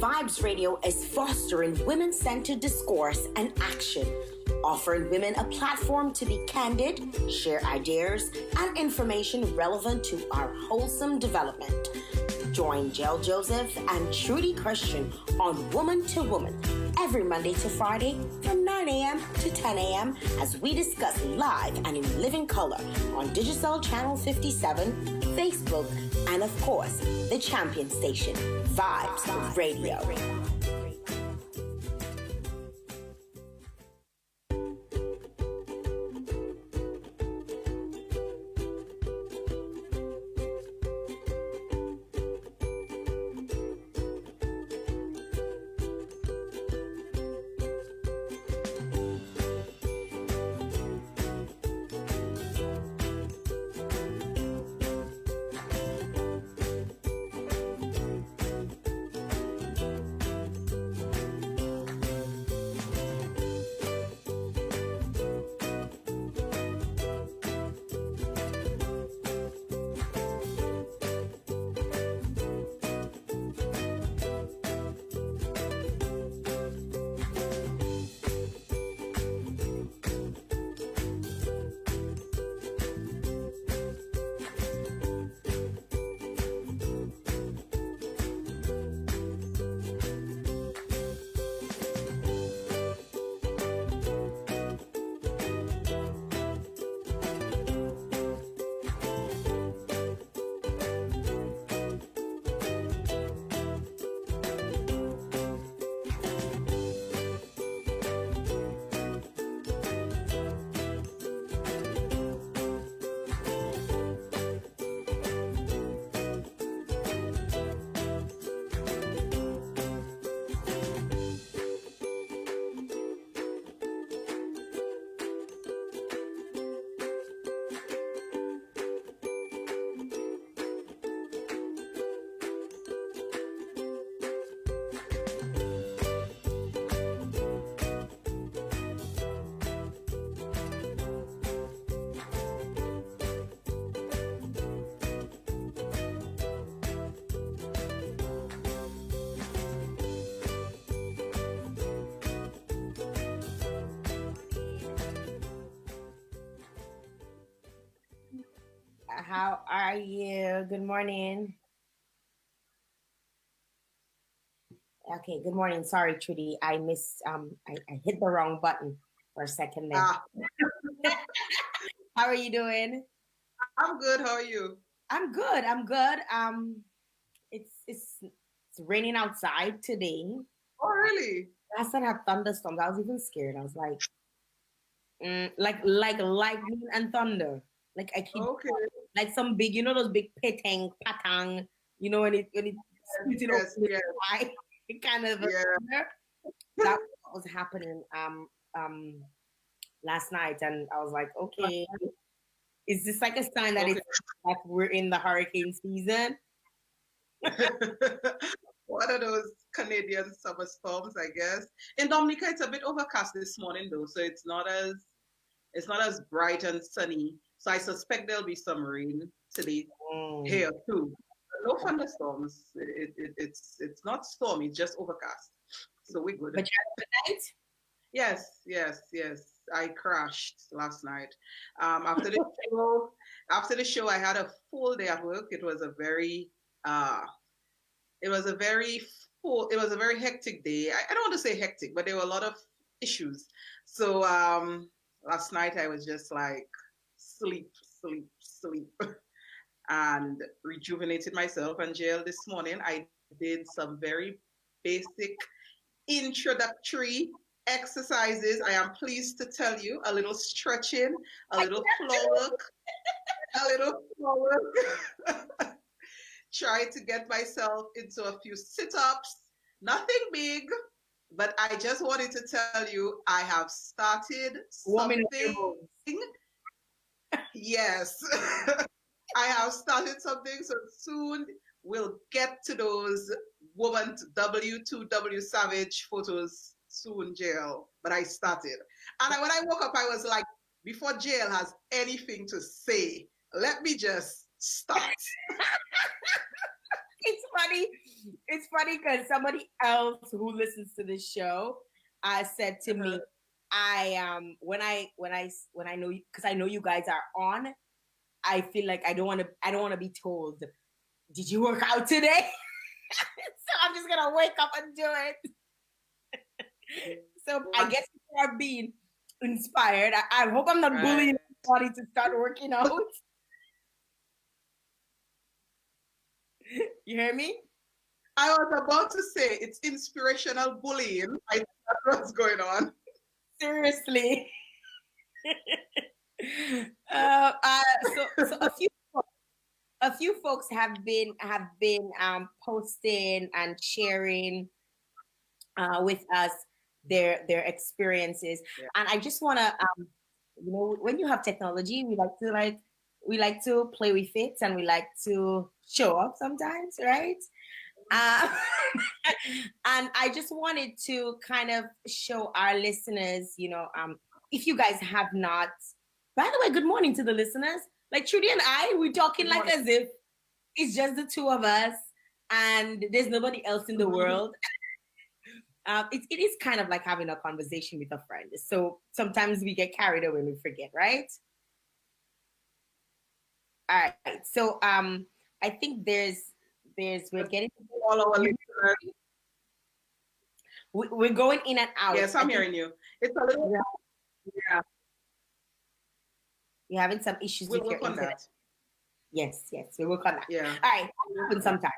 Vibes Radio is fostering women-centered discourse and action, offering women a platform to be candid, share ideas, and information relevant to our wholesome development. Join Jael Joseph and Trudy Christian on Woman2Woman every Monday to Friday from 9 a.m. to 10 a.m. as we discuss live and in living color on Digicel Channel 57, Facebook, and of course, the champion station, Vibes Radio. How are you? Good morning. Okay, good morning. Sorry, Trudy. I missed I hit the wrong button for a second there. How are you doing? I'm good. How are you? I'm good. It's raining outside today. Oh, really? Last night I had thunderstorms. I was even scared. I was like like lightning and thunder. Like I keep like some big, you know, those big patang, you know, when it split up in the sky, kind of thunder. That was happening last night, and I was like, okay, is this like a sign that it's like we're in the hurricane season? One of those Canadian summer storms, I guess. In Dominica, it's a bit overcast this morning, though, so it's not as bright and sunny. So I suspect there'll be some rain today here too. No thunderstorms. It's not stormy. It's just overcast. So we're good. But you had a good night? Yes. I crashed last night. After the show, I had a full day at work. It was a very hectic day. I don't want to say hectic, but there were a lot of issues. So last night I was just like sleep, and rejuvenated myself. And Jael, this morning I did some very basic introductory exercises. I am pleased to tell you, a little stretching, a little floor work. Try to get myself into a few sit-ups. Nothing big, but I just wanted to tell you I have started something. Yes. I have started something, so soon we'll get to those woman W2W Savage photos soon, Jael. But I started. And when I woke up, I was like, before Jael has anything to say, let me just start. It's funny. It's funny because somebody else who listens to this show said to me, when I know because I know you guys are on, I feel like I don't want to be told, did you work out today? So I'm just gonna wake up and do it. So I guess people are being inspired. I hope I'm not bullying everybody to start working out. You hear me? I was about to say it's inspirational bullying. I think that's what's going on. Seriously. So a few folks have been posting and sharing with us their experiences, and I just want to when you have technology, we like to play with it, and we like to show off sometimes, right? uh, and I just wanted to kind of show our listeners, if you guys have not, by the way, good morning to the listeners. Like Trudy and I, we're talking like as if it's just the two of us and there's nobody else in the world. It is kind of like having a conversation with a friend. So sometimes we get carried away and we forget, right? All right. So I think we're getting all our listeners. We're going in and out. Yes, I'm hearing you. It's a little You're having some issues with your internet. Yes, we work on that. Yeah. All right. That happens sometimes.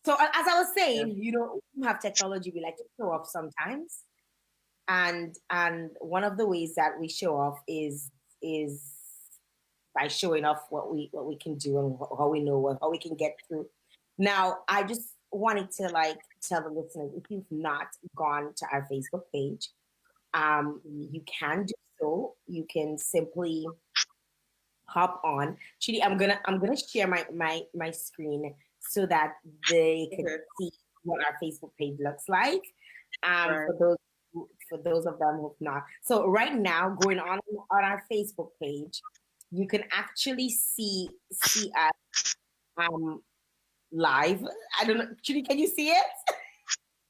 So as I was saying, we have technology we like to show off sometimes. And one of the ways that we show off is by showing off what we can do and how we know how we can get through. Now, I just wanted to tell the listeners, if you've not gone to our Facebook page, you can do so. You can simply hop on. Chidi, I'm gonna share my screen so that they can see what our Facebook page looks like. For those of them who've not. So right now, going on our Facebook page, you can actually see us live. I don't know, Chidi, can you see it?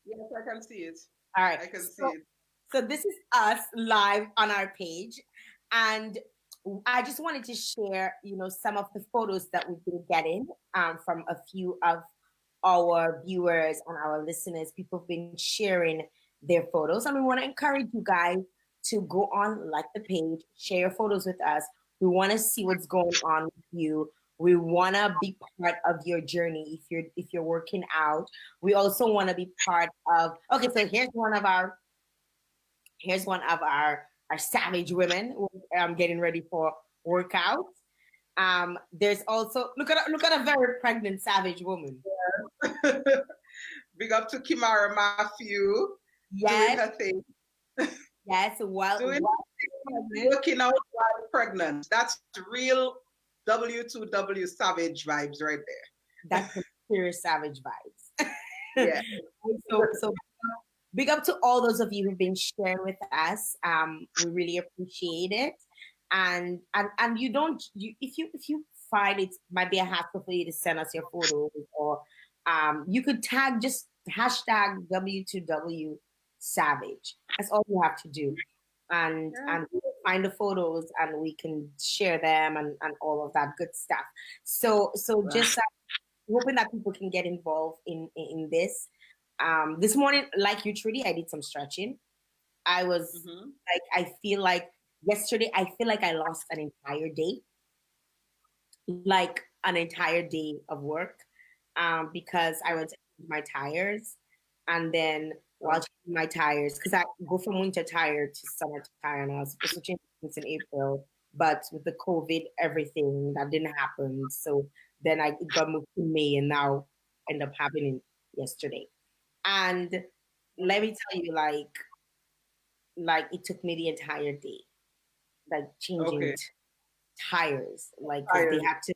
Yes, I can see it. All right, I can see it. So this is us live on our page, and I just wanted to share, some of the photos that we've been getting from a few of our viewers and our listeners. People have been sharing their photos, and we want to encourage you guys to go on, like the page, share your photos with us. We want to see what's going on with you. We want to be part of your journey if you're working out. We also want to be part of. Okay, so here's one of our savage women getting ready for workout. There's also look at a very pregnant savage woman. Yeah. Big up to Kimara Matthew. Doing her thing. Yes, working out while pregnant. That's real W2W savage vibes right there. That's pure savage vibes. Yeah. So big up to all those of you who've been sharing with us. We really appreciate it. And if you find it might be a hassle for you to send us your photos, or you could tag just hashtag W2W Savage. That's all you have to do. And we'll find the photos and we can share them and all of that good stuff. So just hoping that people can get involved in this. This morning, like you, Trudy, I did some stretching. I was I feel like yesterday, I feel like I lost an entire day. Like an entire day of work. Because I went to change my tires, and then while changing my tires, because I go from winter tire to summer tire, and I was supposed to change things in April, but with the COVID, everything that didn't happen. So then I got moved to May, and now end up happening yesterday. And let me tell you, like it took me the entire day, like changing tires, like they had to.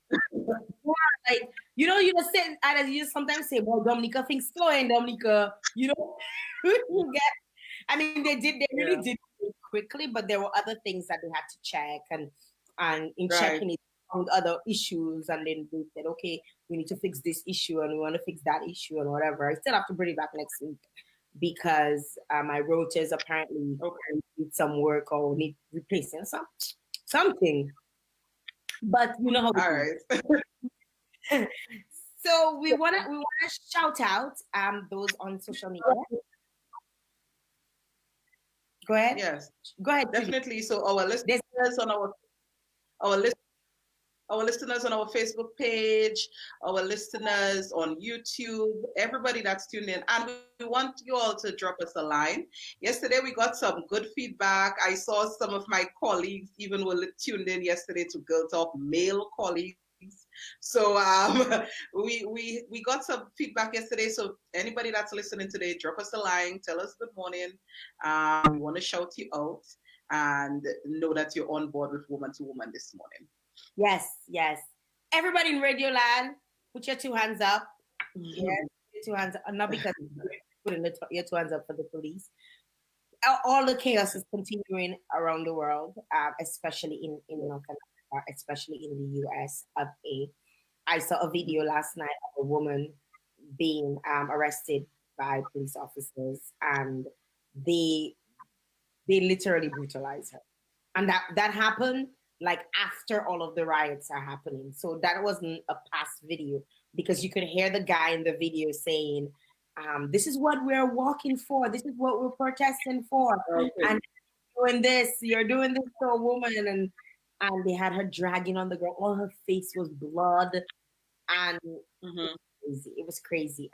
Like, you just say, and you just sometimes say, well, Dominica thinks slow, and Dominica, you get. I mean, they really did it quickly, but there were other things that they had to check, and in checking it, found other issues, and then they said, okay, we need to fix this issue and we want to fix that issue and whatever. I still have to bring it back next week because my rotas apparently need some work or need replacing something. But you know how All it right. is. So we wanna shout out those on social media. Go ahead. Yes, Go ahead, Trudy. definitely. So our listeners on our list our listeners on our Facebook page, our listeners on YouTube, everybody that's tuned in. And we want you all to drop us a line. Yesterday, we got some good feedback. I saw some of my colleagues even were tuned in yesterday to Girl Talk, male colleagues. So we got some feedback yesterday. So anybody that's listening today, drop us a line, tell us good morning. We want to shout you out and know that you're on board with Woman2Woman this morning. Yes. Everybody in Radio Land, put your two hands up. Yes, your two hands up. Not because putting your two hands up for the police. All the chaos is continuing around the world, especially in North America, especially in the US. I saw a video last night of a woman being arrested by police officers, and they literally brutalized her. And that happened like after all of the riots are happening. So that wasn't a past video, because you could hear the guy in the video saying, this is what we're walking for. This is what we're protesting for. Okay. And you're doing this to a woman. And they had her dragging on the ground. All her face was blood. And it was crazy.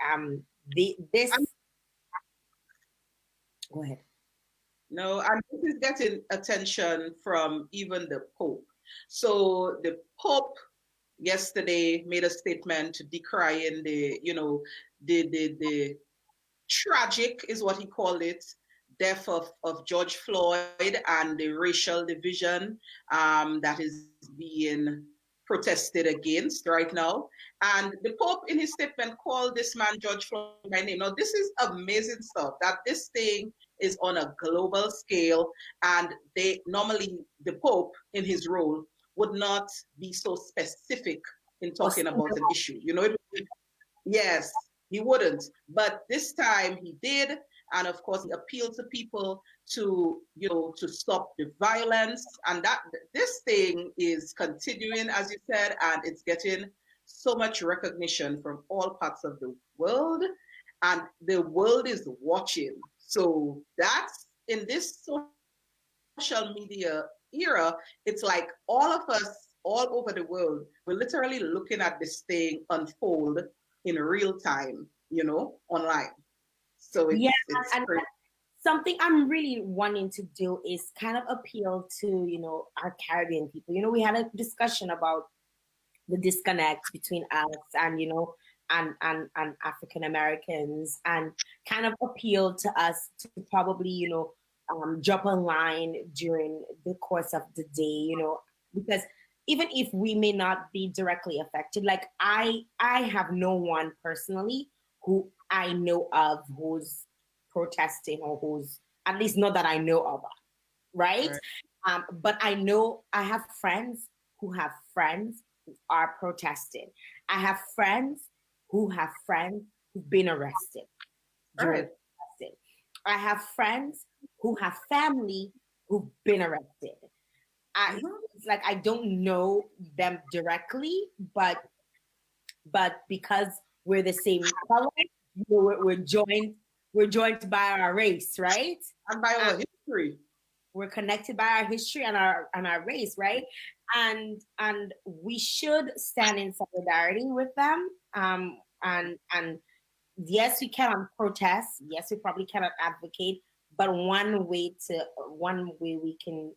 Go ahead. No, and this is getting attention from even the Pope. So the Pope yesterday made a statement decrying the tragic, is what he called it, death of George Floyd and the racial division that is being protested against right now. And the Pope in his statement called this man George Floyd by name. Now, this is amazing stuff, that this thing is on a global scale, and the Pope in his role would not be so specific in talking about an issue. Yes, he wouldn't. But this time he did. And of course, he appealed to people to stop the violence. And that this thing is continuing, as you said, and it's getting so much recognition from all parts of the world. And the world is watching. So that's in this social media era, it's like all of us all over the world, we're literally looking at this thing unfold in real time, online. So it's crazy. Something I'm really wanting to do is kind of appeal to, our Caribbean people. We had a discussion about the disconnect between us and, and African Americans, and kind of appeal to us to probably, drop a line during the course of the day, because even if we may not be directly affected, like I have no one personally who I know of who's protesting, or who's, at least not that I know of, right? But I know I have friends who have friends who are protesting. I have friends who have friends who've been arrested during protesting. I have friends who have family who've been arrested. It's like I don't know them directly, but because we're the same color, we're joined by our race, right? And by our history. We're connected by our history and our race, right? And we should stand in solidarity with them. And yes, we cannot protest. Yes, we probably cannot advocate. But one way we can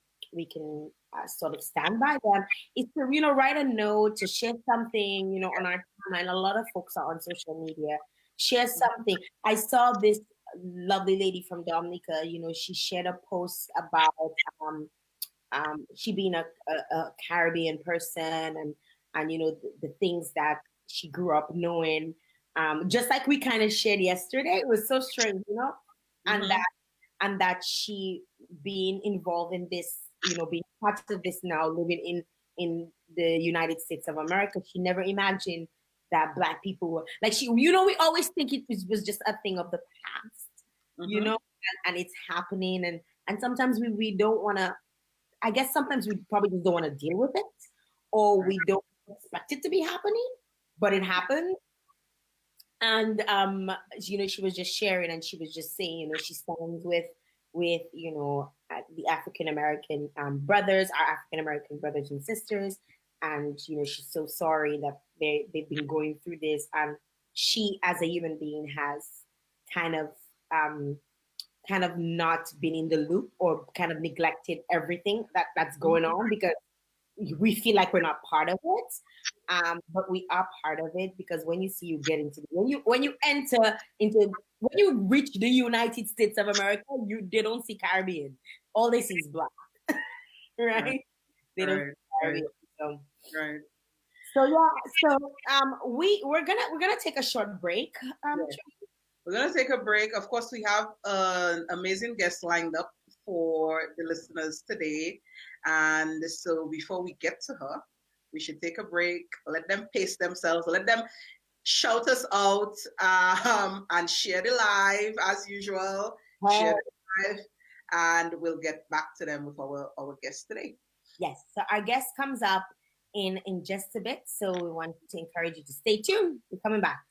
sort of stand by them is to write a note, to share something on our timeline. A lot of folks are on social media. Share something. I saw this lovely lady from Dominica. She shared a post about she being a Caribbean person, and the things that she grew up knowing. Just like we kind of shared yesterday, it was so strange, and that she being involved in this, being part of this now, living in the United States of America, she never imagined that Black people were like she. You know, we always think it was just a thing of the past. You know, and it's happening, and sometimes we don't want to. I guess sometimes we probably just don't want to deal with it, or we don't expect it to be happening, but it happened. And you know, she was just sharing, and she was just saying, you know, she stands with you know the African American brothers, our African American brothers and sisters, and you know, she's so sorry that they've been going through this, and she as a human being has kind of not been in the loop or kind of neglected everything that's going on because we feel like we're not part of it. But we are part of it because when you see you get into when you enter into when you reach the United States of America, they don't see Caribbean. All they see is Black, right? They don't see Caribbean. So. Right. So yeah, we're gonna take a short break. We're going to take a break. Of course, we have an amazing guest lined up for the listeners today. And so before we get to her, we should take a break, let them pace themselves, let them shout us out, and share the live as usual. Share the live, and we'll get back to them with our guest today. Yes. So our guest comes up in just a bit. So we want to encourage you to stay tuned. We're coming back.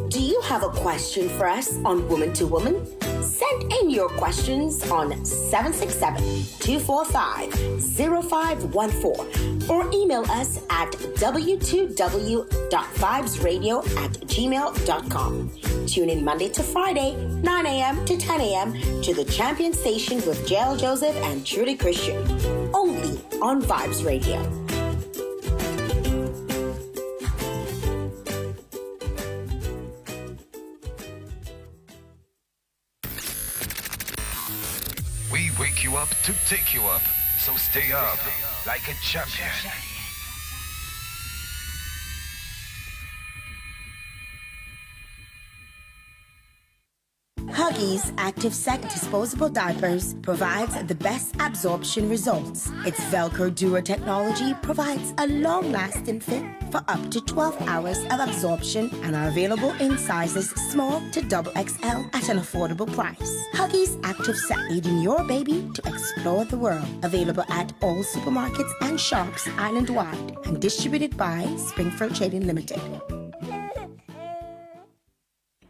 Do you have a question for us on Woman2Woman? Send in your questions on 767-245-0514 or email us at w2w.vibesradio@gmail.com. Tune in Monday to Friday, 9 a.m. to 10 a.m. to the Champion Station with Jael Joseph and Trudy Christian. Only on Vibes Radio. We wake you up to take you up, so stay up like a champion. Huggies Active Sec disposable diapers provides the best absorption results. Its Velcro Dura technology provides a long-lasting fit for up to 12 hours of absorption and are available in sizes small to XXL at an affordable price. Huggies Active Sec, aiding your baby to explore the world. Available at all supermarkets and shops island-wide and distributed by Springfield Trading Limited.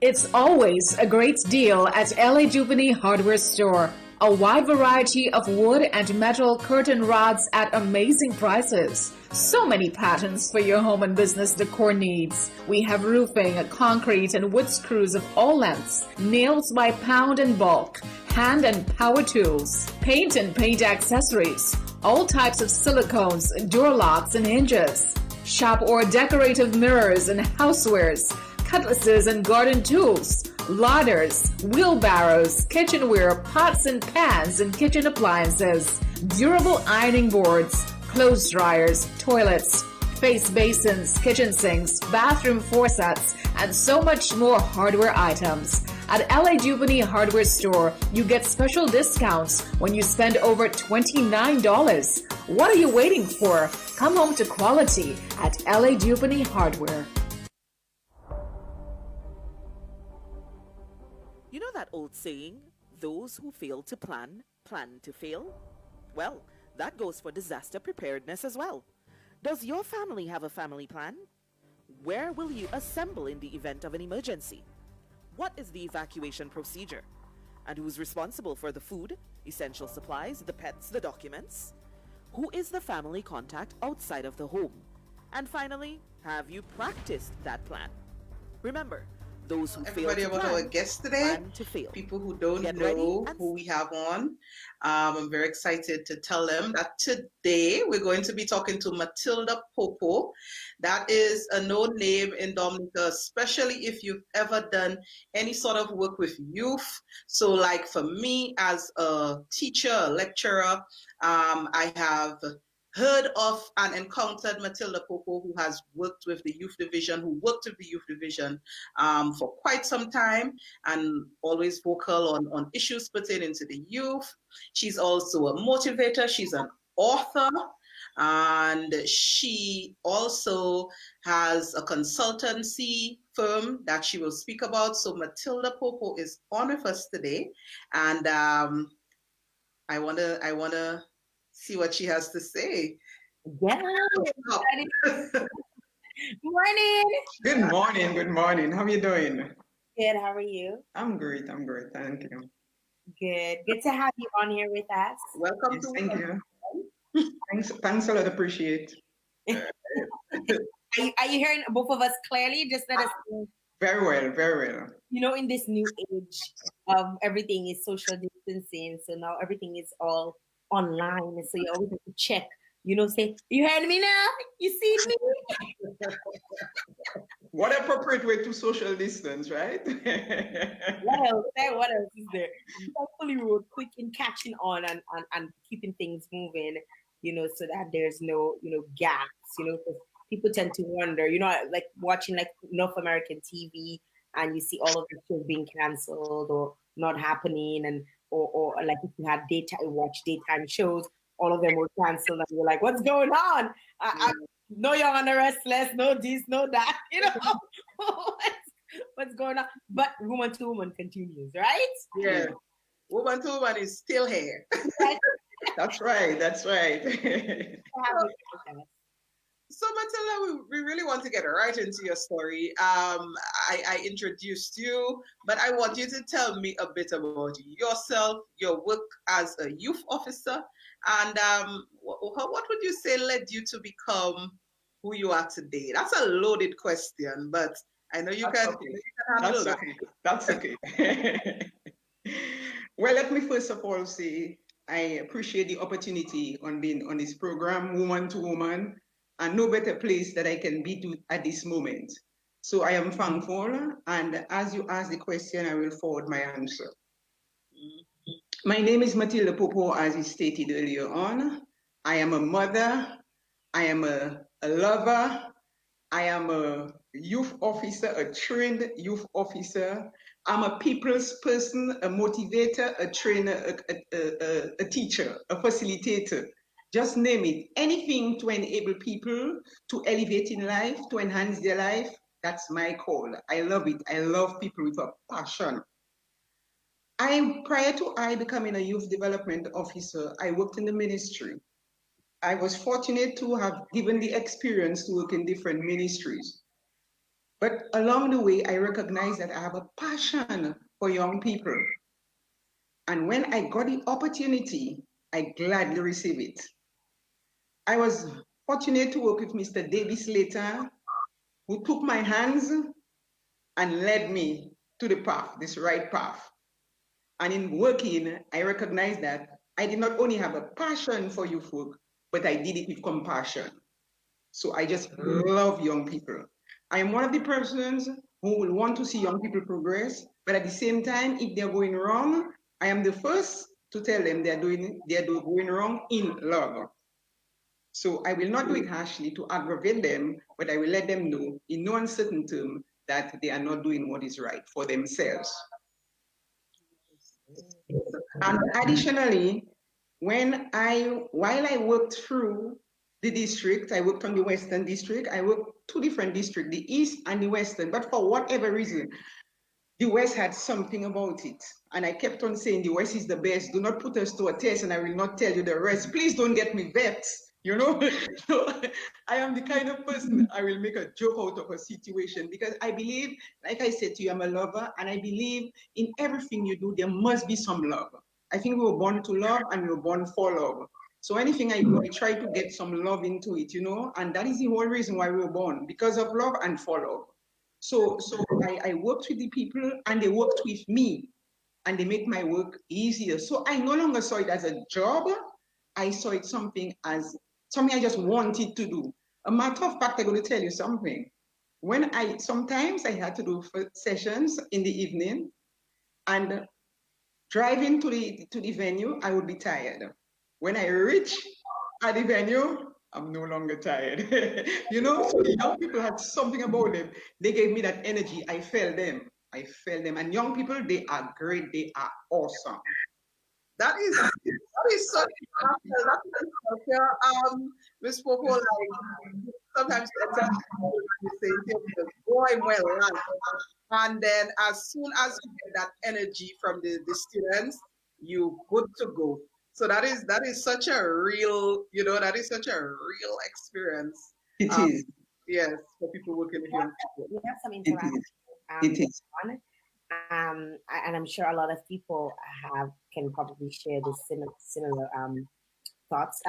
It's always a great deal at LA Jubilee Hardware Store. A wide variety of wood and metal curtain rods at amazing prices. So many patterns for your home and business decor needs. We have roofing, concrete, and wood screws of all lengths, nails by pound and bulk, hand and power tools, paint and paint accessories, all types of silicones, door locks, and hinges, shop or decorative mirrors and housewares, cutlasses and garden tools, ladders, wheelbarrows, kitchenware, pots and pans, and kitchen appliances, durable ironing boards, clothes dryers, toilets, face basins, kitchen sinks, bathroom faucets, and so much more hardware items. At LA Jubilee Hardware Store, you get special discounts when you spend over $29. What are you waiting for? Come home to quality at LA Jubilee Hardware. You know that old saying, those who fail to plan, plan to fail? Well, that goes for disaster preparedness as well. Does your family have a family plan? Where will you assemble in the event of an emergency? What is the evacuation procedure? And who's responsible for the food, essential supplies, the pets, the documents? Who is the family contact outside of the home? And finally, have you practiced that plan? Remember, Those who fail Everybody to about our plan, guest today, plan to fail. people who don't Get ready know and who we have on. I'm very excited to tell them that today we're going to be talking to Matilda Popo. That is a known name in Dominica, especially if you've ever done any sort of work with youth. So like for me as a teacher, a lecturer, I have heard of and encountered Matilda Popo, who has worked with the youth division, who worked with the youth division for quite some time and always vocal on issues pertaining to the youth. She's also a motivator. She's an author. And she also has a consultancy firm that she will speak about. So Matilda Popo is on with us today. And I wanna see what she has to say. Yeah. Morning. Good morning. Good morning. How are you doing? Good. How are you? I'm great. I'm great. Thank you. Good. Good to have you on here with us. Welcome Yes, to thank you. Thanks a lot. Appreciate. Are you hearing both of us clearly? Just let us know. Very well. Very well. You know, in this new age of everything is social distancing, so now everything is all online, and so you always have to check. You know, say, "You heard me now? You see me?" What appropriate way to social distance, right? What else is there? Hopefully, we were quick in catching on and keeping things moving. You know, so that there's no gaps. You know, because people tend to wonder. You know, like watching like North American TV, and you see all of the shows being canceled or not happening, and or like if you had daytime shows, all of them were canceled, and you're like, what's going on? I know you're on the restless, no this, no that, you know, what's going on? But Woman2Woman continues, right? Yeah. Woman2Woman is still here. That's right. That's right. So Matilda, we really want to get right into your story. I introduced you, but I want you to tell me a bit about yourself, your work as a youth officer, and what would you say led you to become who you are today? That's a loaded question, but I know you can handle that. That's okay. Well, let me first of all say I appreciate the opportunity on being on this program, Woman2Woman, and no better place that I can be to at this moment. So I am thankful, and as you ask the question, I will forward my answer. My name is Matilda Popo, as is stated earlier on. I am a mother, I am a lover, I am a youth officer, a trained youth officer. I'm a people's person, a motivator, a trainer, a teacher, a facilitator. Just name it. Anything to enable people to elevate in life, to enhance their life, that's my call. I love it. I love people with a passion. Prior to I becoming a youth development officer, I worked in the ministry. I was fortunate to have given the experience to work in different ministries. But along the way, I recognized that I have a passion for young people. And when I got the opportunity, I gladly received it. I was fortunate to work with Mr. Davis later, who took my hands and led me to the path, this right path. And in working, I recognized that I did not only have a passion for youth work, but I did it with compassion. So I just love young people. I am one of the persons who will want to see young people progress, but at the same time, if they're going wrong, I am the first to tell them they're going wrong in love. So I will not do it harshly to aggravate them, but I will let them know in no uncertain term that they are not doing what is right for themselves. And additionally, while I worked through the district, I worked on the Western District. I worked two different districts, the East and the Western, but for whatever reason, the West had something about it. And I kept on saying the West is the best. Do not put us to a test and I will not tell you the rest. Please don't get me vexed, you know? So I am the kind of person, I will make a joke out of a situation because I believe, like I said to you, I'm a lover and I believe in everything you do, there must be some love. I think we were born to love and we were born for love. So anything I do, I try to get some love into it, you know? And that is the whole reason why we were born, because of love and for love. So I worked with the people and they worked with me and they make my work easier. So I no longer saw it as a job. I saw it something as something I just wanted to do. A matter of fact, I'm going to tell you something. Sometimes I had to do sessions in the evening and driving to the venue, I would be tired. When I reach at the venue, I'm no longer tired. So the young people had something about them. They gave me that energy. I felt them. I felt them. And young people, they are great. They are awesome. That is so impactful. That is so Miss Popo, like sometimes you say the going well, right? And then as soon as you get that energy from the students, you good to go. So that is such a real, that is such a real experience. It Um, is. yes, for people working with young people. We have some It interaction is. It is. on, and I'm sure a lot of people can probably share the similar thoughts.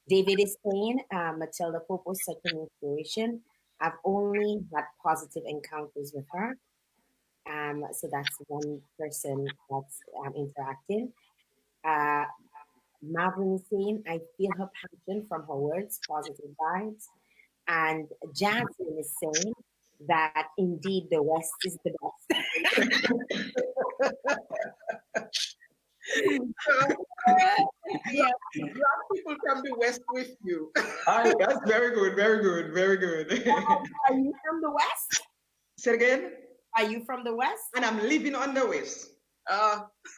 David is saying, Matilda Popo is such an inspiration. I've only had positive encounters with her. So that's one person that's interacting. Marvin is saying, I feel her passion from her words, positive vibes. And Jasmine is saying that indeed the West is the best. You have people from the West with you. That's very good. Very good. Very good. Are you from the West? Say it again. Are you from the West? And I'm living on the West.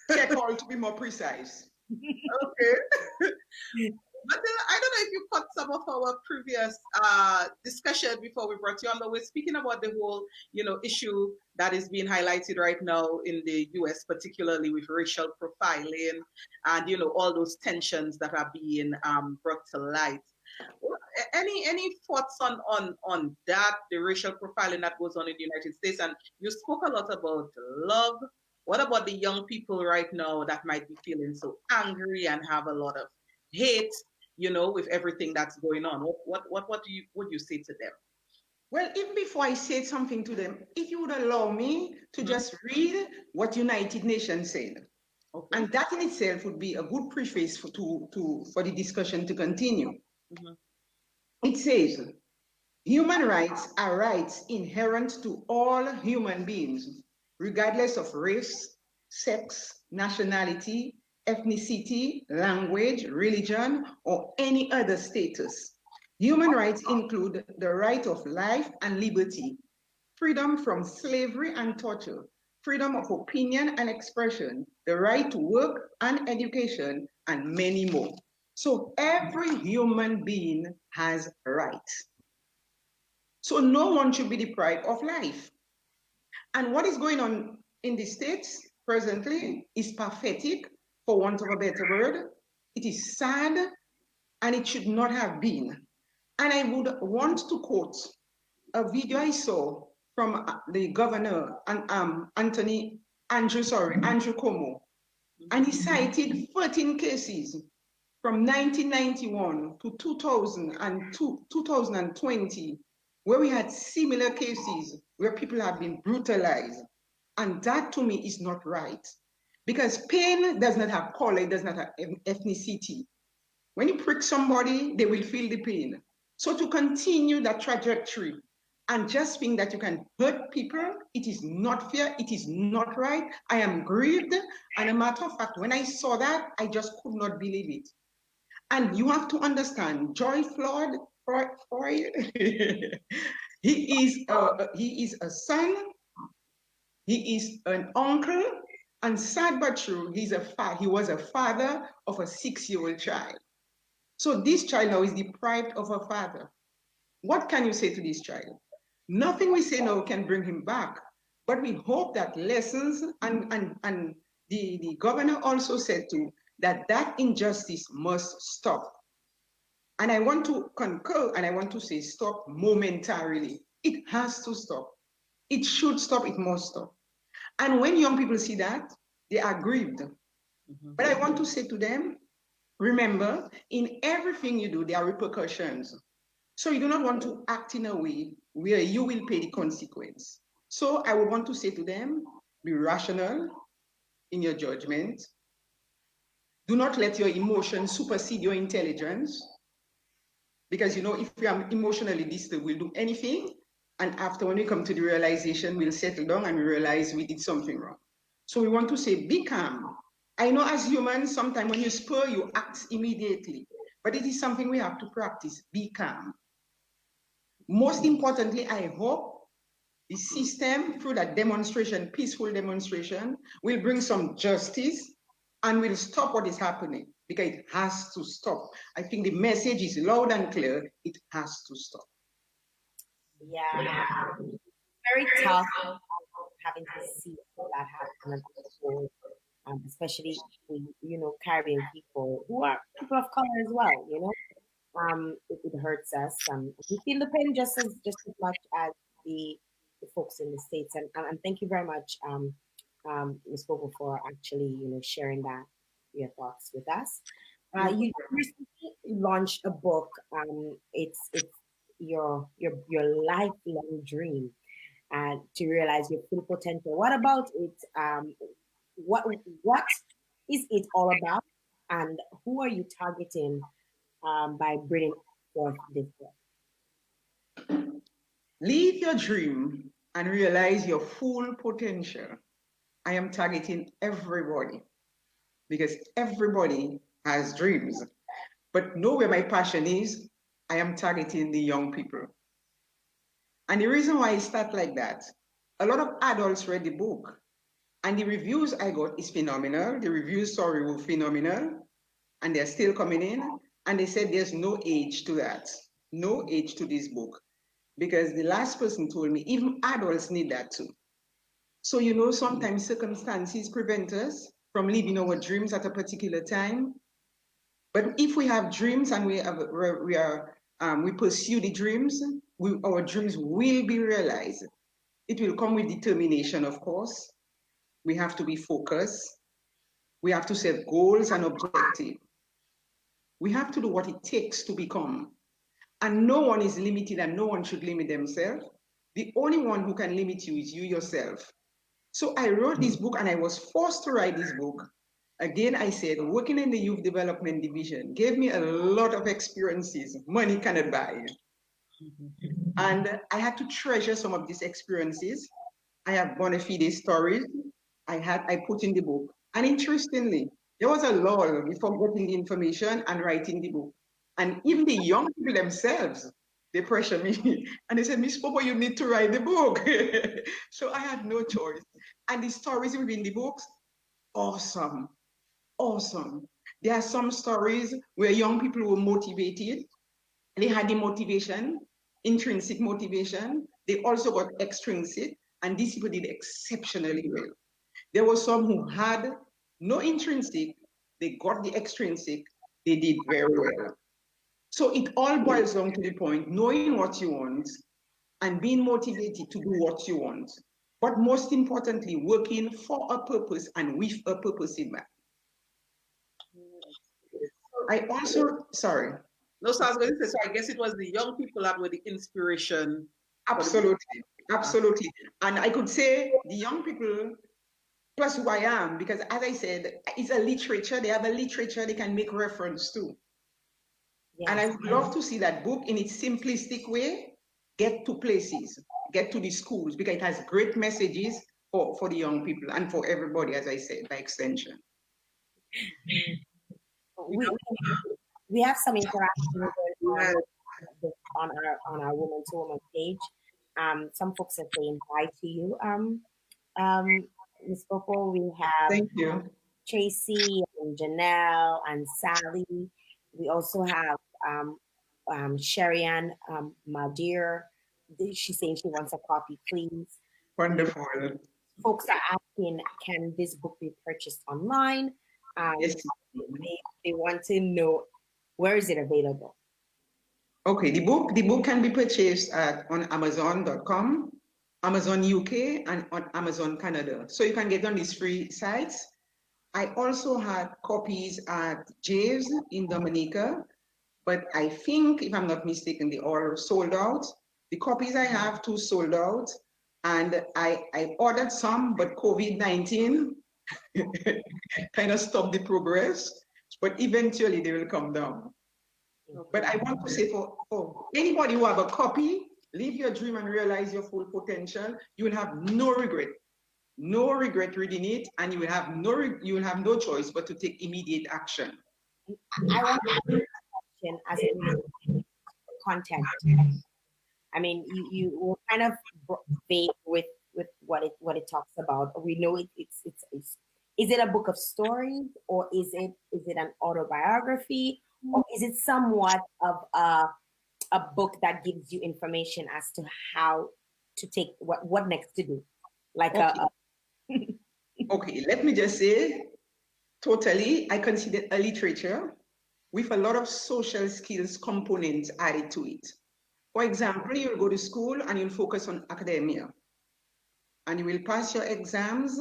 Check all to be more precise. Okay. But I don't know if you caught some of our previous discussion before we brought you on, but we're speaking about the whole, issue that is being highlighted right now in the U.S., particularly with racial profiling and, all those tensions that are being brought to light. Any thoughts on that, the racial profiling that goes on in the United States? And you spoke a lot about love. What about the young people right now that might be feeling so angry and have a lot of hate, with everything that's going on? What would you say to them? Well, even before I say something to them, if you would allow me to just read what United Nations said. Okay. And that in itself would be a good preface for the discussion to continue. It says, human rights are rights inherent to all human beings, regardless of race, sex, nationality, ethnicity, language, religion, or any other status. Human rights include the right of life and liberty, freedom from slavery and torture, freedom of opinion and expression, the right to work and education, and many more. So every human being has rights. So no one should be deprived of life. And what is going on in the States presently is pathetic, for want of a better word. It is sad, and it should not have been. And I would want to quote a video I saw from the governor, Andrew Cuomo. And he cited 14 cases from 1991 to 2020, where we had similar cases where people have been brutalized. And that to me is not right. Because pain does not have color, it does not have ethnicity. When you prick somebody, they will feel the pain. So to continue that trajectory and just think that you can hurt people, it is not fair, it is not right. I am grieved. And a matter of fact, when I saw that, I just could not believe it. And you have to understand, George Floyd, he is a son, he is an uncle, and sad but true, he was a father of a 6-year-old child. So this child now is deprived of a father. What can you say to this child? Nothing we say now can bring him back, but we hope that lessons, and the governor also said too, that injustice must stop. And I want to concur, and I want to say stop momentarily. It has to stop. It should stop, it must stop. And when young people see that, they are grieved. But I want to say to them, remember, in everything you do, there are repercussions. So you do not want to act in a way where you will pay the consequence. So I would want to say to them, be rational in your judgment. Do not let your emotions supersede your intelligence. Because, if we are emotionally disturbed, we'll do anything. And after, when we come to the realization, we'll settle down and we realize we did something wrong. So we want to say, be calm. I know as humans, sometimes when you spur, you act immediately. But it is something we have to practice. Be calm. Most importantly, I hope the system, through that demonstration, peaceful demonstration, will bring some justice and will stop what is happening, because it has to stop. I think the message is loud and clear. It has to stop. Yeah, very tough having to see that happen and unfold, especially with, Caribbean people who are people of color as well. It hurts us. We feel the pain just as much as the folks in the states. And thank you very much, Ms. Popo, for actually sharing your thoughts with us. You recently launched a book. It's your lifelong dream to realize your full potential. What about it? What is it all about, and who are you targeting by bringing forth this book? Live your dream and realize your full potential. I am targeting everybody because everybody has dreams. But know where my passion is. I am targeting the young people. And the reason why I start like that, a lot of adults read the book and the reviews I got is phenomenal. The reviews, sorry, were phenomenal and they're still coming in. And they said there's no age to that, no age to this book. Because the last person told me even adults need that too. So, sometimes circumstances prevent us from living our dreams at a particular time. But if we have dreams and we pursue the dreams, our dreams will be realized. It will come with determination, of course. We have to be focused. We have to set goals and objectives. We have to do what it takes to become. And no one is limited and no one should limit themselves. The only one who can limit you is you yourself. So I wrote this book and I was forced to write this book. Again, I said, working in the youth development division gave me a lot of experiences money cannot buy. And I had to treasure some of these experiences. I have bona fide stories I put in the book. And interestingly, there was a lull before getting the information and writing the book. And even the young people themselves, they pressure me and they said, Miss Popo, you need to write the book. So I had no choice. And the stories within the books, awesome, awesome. There are some stories where young people were motivated. They had the motivation, intrinsic motivation. They also got extrinsic, and these people did exceptionally well. There were some who had no intrinsic, they got the extrinsic, they did very well. So it all boils down to the point, knowing what you want and being motivated to do what you want. But most importantly, working for a purpose and with a purpose in mind. I also, sorry. No, so I was going to say, so I guess it was the young people that were the inspiration. Absolutely, absolutely. And I could say the young people, plus who I am, because as I said, it's a literature, they have a literature they can make reference to. Yes. And I would love to see that book in its simplistic way get to places, get to the schools, because it has great messages for the young people and for everybody, as I said, by extension. We have some interaction on our Woman2Woman page. Some folks are saying hi to you. Ms. Popo, we have Thank you. Tracy and Janelle and Sally. We also have Sherian, my dear. She's saying she wants a copy, please. Wonderful. Folks are asking, can this book be purchased online? Yes. They want to know, where is it available? Okay, the book can be purchased on Amazon.com, Amazon UK, and on Amazon Canada. So you can get on these free sites. I also had copies at Javes in Dominica, but I think, if I'm not mistaken, they all sold out. The copies I have, 2 sold out, And I ordered some, but COVID-19 kind of stopped the progress. But eventually they will come down. But I want to say for anybody who have a copy, live your dream and realize your full potential. You will have no regret reading it, and you will have no choice but to take immediate action. I want to ask you a question as it relates to content. I mean, you were kind of vague with what it talks about. We know it's is it a book of stories, or is it an autobiography, or is it somewhat of a book that gives you information as to how to take what next to do, like okay. Okay, let me just say, totally, I consider a literature with a lot of social skills components added to it. For example, you'll go to school and you'll focus on academia, and you will pass your exams,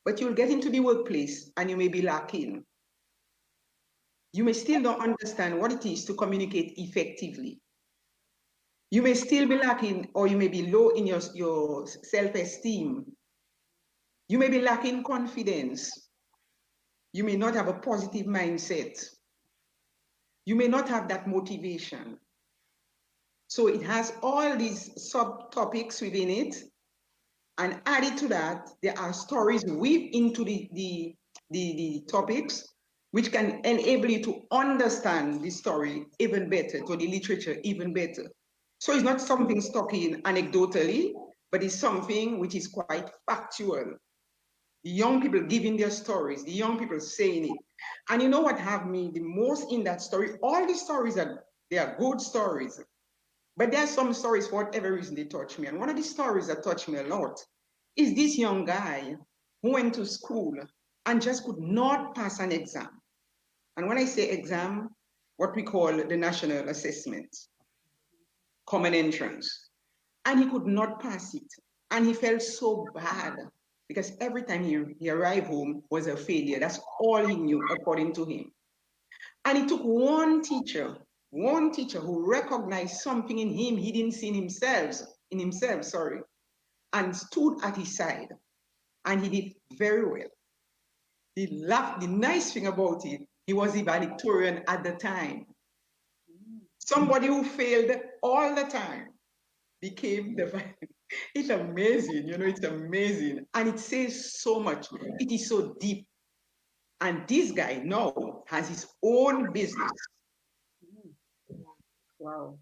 but you'll get into the workplace and you may be lacking. You may still not understand what it is to communicate effectively. You may still be lacking, or you may be low in your self-esteem. You may be lacking confidence. You may not have a positive mindset. You may not have that motivation. So it has all these subtopics within it. And added to that, there are stories weaved into the topics, which can enable you to understand the story even better, to the literature even better. So it's not something stuck in anecdotally, but it's something which is quite factual. The young people giving their stories, the young people saying it. And you know what have me the most in that story? All the stories they are good stories. But there are some stories, for whatever reason, they touch me. And one of the stories that touched me a lot is this young guy who went to school and just could not pass an exam. And when I say exam, what we call the national assessment, common entrance. And he could not pass it. And he felt so bad because every time he arrived home was a failure. That's all he knew, according to him. And it took one teacher who recognized something in him he didn't see in himself, and stood at his side. And he did very well. The nice thing about it, he was the valedictorian at the time. Somebody who failed all the time became the it's amazing, it's amazing. And it says so much. It is so deep. And this guy now has his own business. Wow.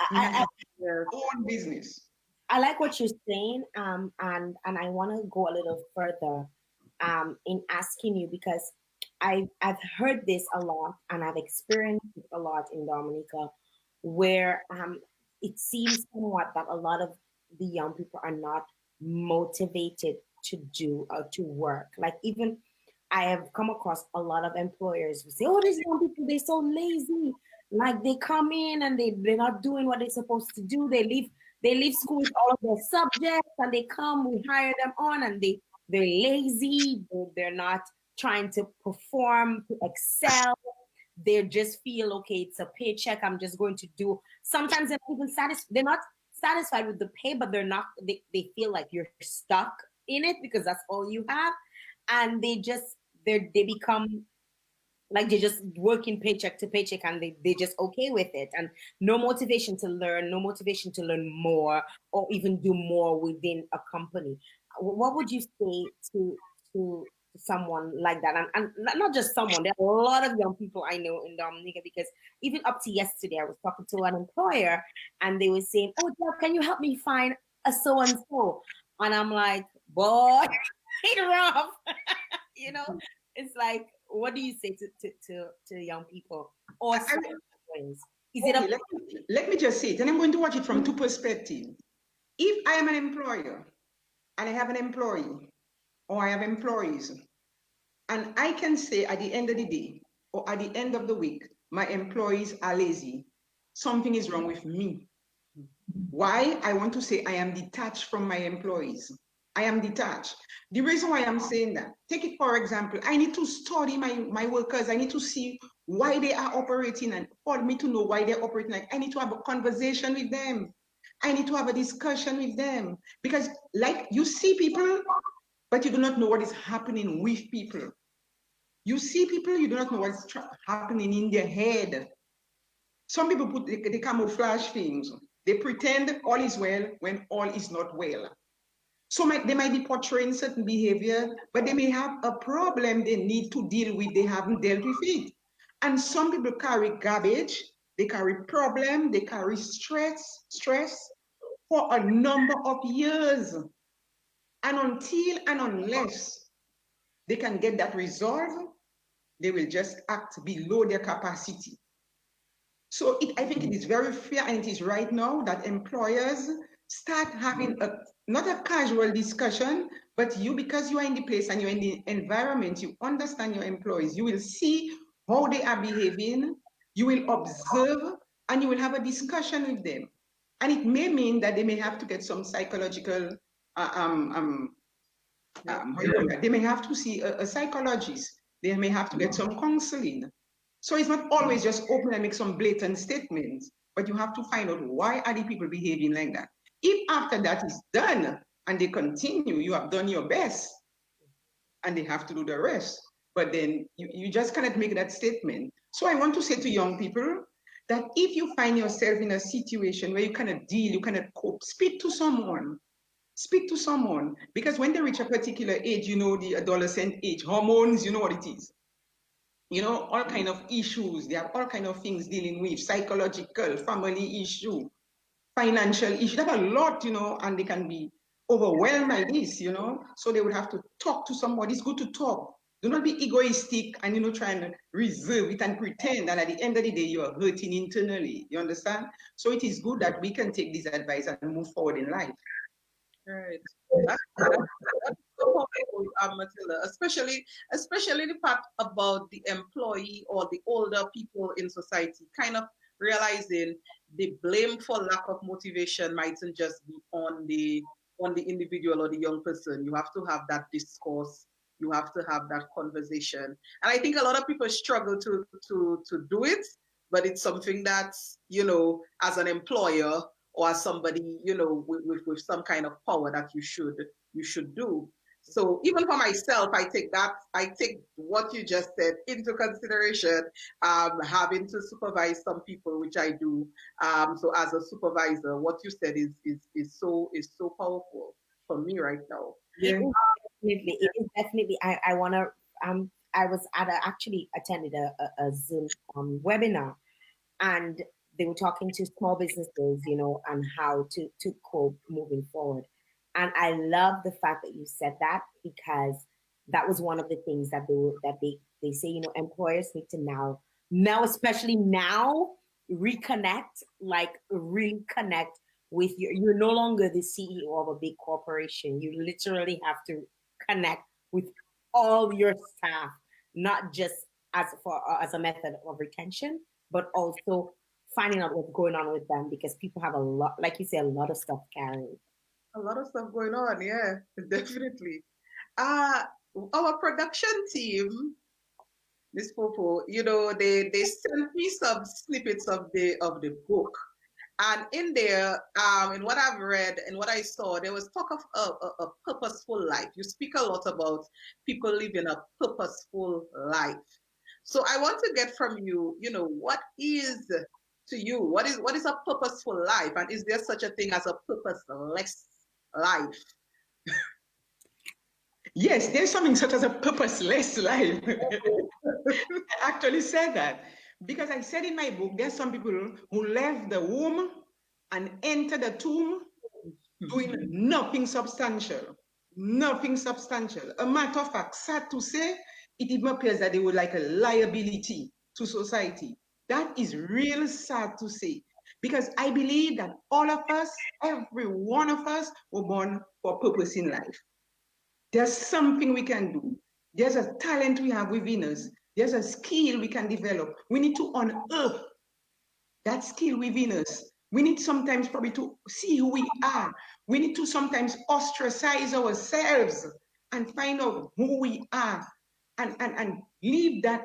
He has his own business. I like what you're saying, and I want to go a little further, in asking you, because I've heard this a lot and I've experienced it a lot in Dominica, where it seems somewhat that a lot of the young people are not motivated to do or to work. Like, even I have come across a lot of employers who say, "Oh, these young people, they're so lazy. Like, they come in and they're not doing what they're supposed to do. They leave school with all of their subjects and they come, we hire them on, and they're lazy. They're not trying to perform, to excel. They just feel, okay, it's a paycheck. I'm just going to do." Sometimes they're not even satisfied. They're not satisfied with the pay, but they feel like you're stuck in it because that's all you have. And they become like they're just working paycheck to paycheck, and they're just okay with it, and no motivation to learn more, or even do more within a company. What would you say to someone like that? And not just someone, there are a lot of young people I know in Dominica, because even up to yesterday I was talking to an employer and they were saying, "Oh, Dad, can you help me find a so and so?" And I'm like, "Boy, it's rough." It's like, what do you say to young people? Or let me just say it, and I'm going to watch it from two perspectives. If I am an employer and I have an employee, or I have employees, and I can say at the end of the day or at the end of the week, my employees are lazy, something is wrong with me. Why? I want to say I am detached from my employees. I am detached. The reason why I'm saying that, take it for example, I need to study my workers. I need to see why they are operating, and for me to know why they're operating, I need to have a conversation with them. I need to have a discussion with them because like you see people, but you do not know what is happening with people. You see people, you do not know what's happening in their head. Some people put the camouflage things. They pretend all is well when all is not well. So they might be portraying certain behavior, but they may have a problem they need to deal with. They haven't dealt with it. And some people carry garbage, they carry problem, they carry stress for a number of years. And until and unless they can get that resolved, they will just act below their capacity. So I think it is very fair and it is right now that employers start having not a casual discussion, but you, because you are in the place and you're in the environment, you understand your employees, you will see how they are behaving, you will observe, and you will have a discussion with them. And it may mean that they may have to get some psychological, they may have to see a psychologist, they may have to get some counseling. So it's not always just open and make some blatant statements, but you have to find out why are the people behaving like that. If after that is done and they continue, you have done your best and they have to do the rest. But then you just cannot make that statement. So I want to say to young people that if you find yourself in a situation where you cannot deal, you cannot cope, speak to someone. Speak to someone. Because when they reach a particular age, you know, the adolescent age, hormones, you know what it is. You know, all kind of issues. They have all kind of things dealing with, psychological, family issue, financial issue. They have a lot, you know, and they can be overwhelmed by this, you know. So they would have to talk to somebody. It's good to talk. Do not be egoistic and, you know, try and reserve it and pretend that at the end of the day, you are hurting internally. You understand? So it is good that we can take this advice and move forward in life. Right. That's so powerful, Matilda, especially the part about the employee or the older people in society, kind of realizing the blame for lack of motivation mightn't just be on the individual or the young person. You have to have that discourse. You have to have that conversation. And I think a lot of people struggle to do it, but it's something that, you know, as an employer or as somebody, you know, with some kind of power that you should do. So even for myself, I take what you just said into consideration, having to supervise some people, which I do. So as a supervisor, what you said is so powerful for me right now. Yeah. It is definitely. I want to. I was actually attended a Zoom webinar, and they were talking to small businesses, you know, and how to cope moving forward. And I love the fact that you said that, because that was one of the things that they say, you know, employers need to now especially now reconnect, like reconnect with you're no longer the CEO of a big corporation. You literally have to connect with all your staff, not just as a method of retention, but also finding out what's going on with them, because people have a lot, like you say, a lot of stuff carrying. A lot of stuff going on, yeah, definitely. Our production team, Miss Popo, you know, they sent me some snippets of the book. And in there, in what I've read and what I saw, there was talk of a purposeful life. You speak a lot about people living a purposeful life. So I want to get from you, you know, what is to you, what is a purposeful life? And is there such a thing as a purposeless life? Yes, there's something such as a purposeless life. I actually said that because I said in my book, there's some people who left the womb and entered the tomb doing nothing substantial. Nothing substantial. A matter of fact, sad to say, it even appears that they were like a liability to society. That is real sad to say, because I believe that all of us, every one of us, were born for a purpose in life. There's something we can do. There's a talent we have within us. There's a skill we can develop. We need to unearth that skill within us. We need sometimes probably to see who we are. We need to sometimes ostracize ourselves and find out who we are and leave that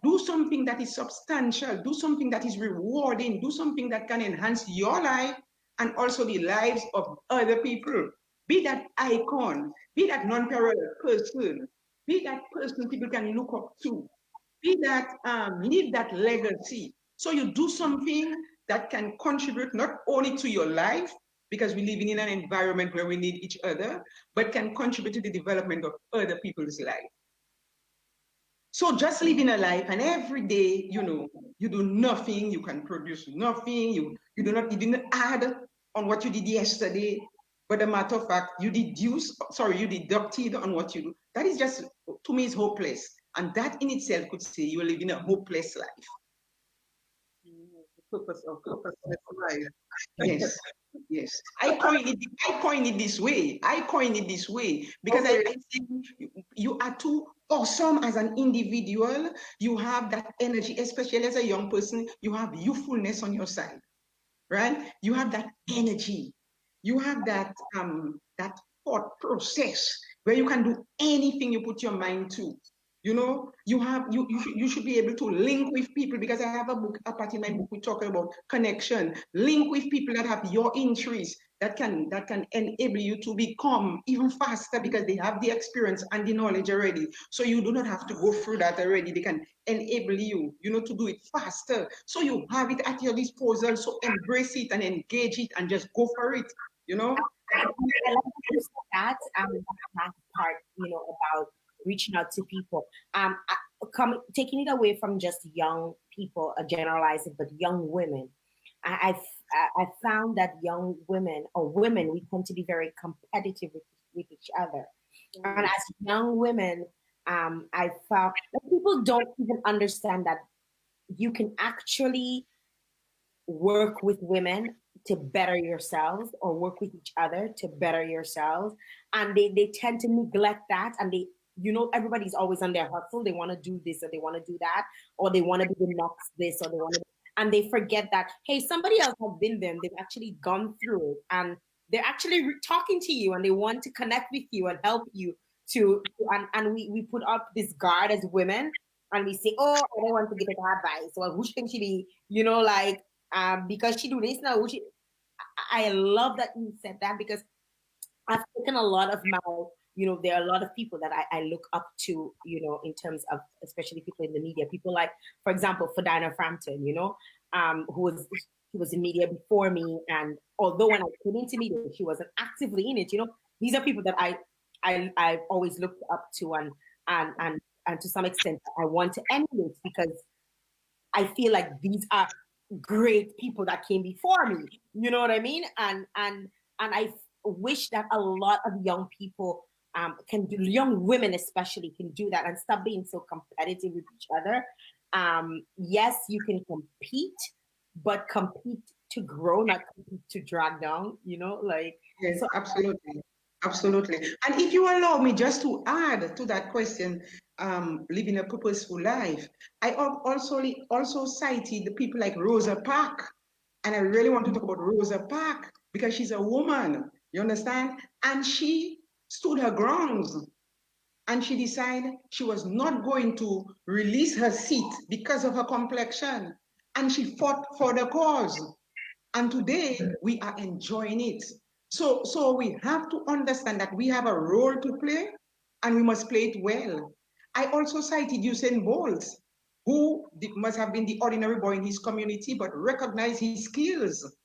do something that is substantial, do something that is rewarding, do something that can enhance your life and also the lives of other people. Be that icon, be that non-parallel person, be that person people can look up to, be that leave that legacy. So you do something that can contribute not only to your life, because we live in an environment where we need each other, but can contribute to the development of other people's life. So just living a life and every day, you do nothing, you can produce nothing, you didn't add on what you did yesterday, but a matter of fact, you deducted on what you do. That is just, to me, is hopeless. And that in itself could say you are living a hopeless life. Purposeless life. Yes, yes. I coined it this way. Because Okay. I think you are too awesome as an individual. You have that energy, especially as a young person. You have youthfulness on your side, right? You have that energy. You have that thought process where you can do anything you put your mind to. You should be able to link with people, because I have a part in my book we talk about connection. Link with people that have your interests, that can enable you to become even faster, because they have the experience and the knowledge already. So you do not have to go through that already. They can enable you, to do it faster. So you have it at your disposal. So embrace it and engage it and just go for it. I like that last part, about reaching out to people. Taking it away from just young people, generalizing, but young women. I found that young women, or women, we tend to be very competitive with each other. And as young women, I found that people don't even understand that you can actually work with women to better yourselves, or work with each other to better yourselves. And they tend to neglect that, and everybody's always on their hustle. They want to do this, or they want to do that, or they want to be the next this, or they want to, and they forget that, hey, somebody else has been there, and they've actually gone through it, and they're actually talking to you, and they want to connect with you and help you and we put up this guard as women, and we say, oh, I don't want to give her advice, or who should she be, because she do this now. I love that you said that, because I've taken a lot of my, there are a lot of people that I look up to, in terms of, especially people in the media, people like, for example, Fadina Frampton, who was in media before me. And although when I came into media, she wasn't actively in it, these are people that I've always looked up to, and to some extent I want to emulate, because I feel like these are great people that came before me. You know what I mean? And I wish that a lot of young people young women especially, can do that and stop being so competitive with each other. Yes, you can compete, but compete to grow, not compete to drag down. Yes, so, absolutely. Absolutely. And if you allow me just to add to that question, living a purposeful life, I also cited the people like Rosa Parks. And I really want to talk about Rosa Parks, because she's a woman, you understand? And she stood her grounds, and she decided she was not going to release her seat because of her complexion. And she fought for the cause. And today we are enjoying it. So we have to understand that we have a role to play, and we must play it well. I also cited Usain Bolt, who must have been the ordinary boy in his community, but recognized his skills.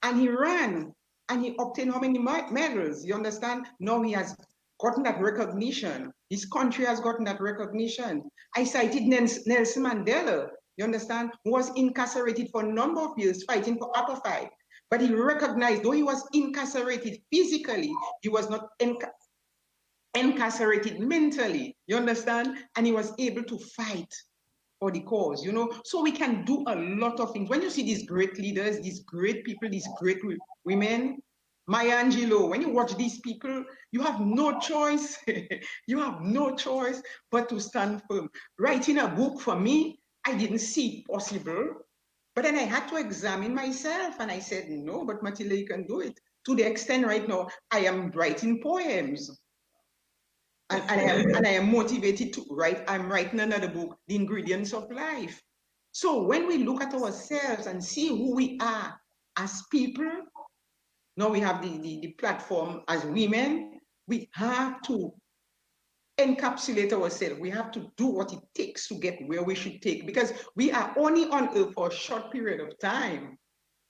And he ran, and he obtained how many medals? You understand? Now he has gotten that recognition. His country has gotten that recognition. I cited Nelson Mandela, you understand, who was incarcerated for a number of years fighting for apartheid. But he recognized, though he was incarcerated physically, he was not incarcerated mentally, you understand? And he was able to fight for the cause, So we can do a lot of things. When you see these great leaders, these great people, these great women, Maya Angelou, when you watch these people, you have no choice. You have no choice but to stand firm. Writing a book, for me, I didn't see it possible. But then I had to examine myself, and I said, no, but Matilda, you can do it. To the extent right now, I am writing poems. And I am motivated to write. I'm writing another book, The Ingredients of Life. So when we look at ourselves and see who we are as people, Now we have the platform as women. We have to encapsulate ourselves. We have to do what it takes to get where we should take, because we are only on earth for a short period of time.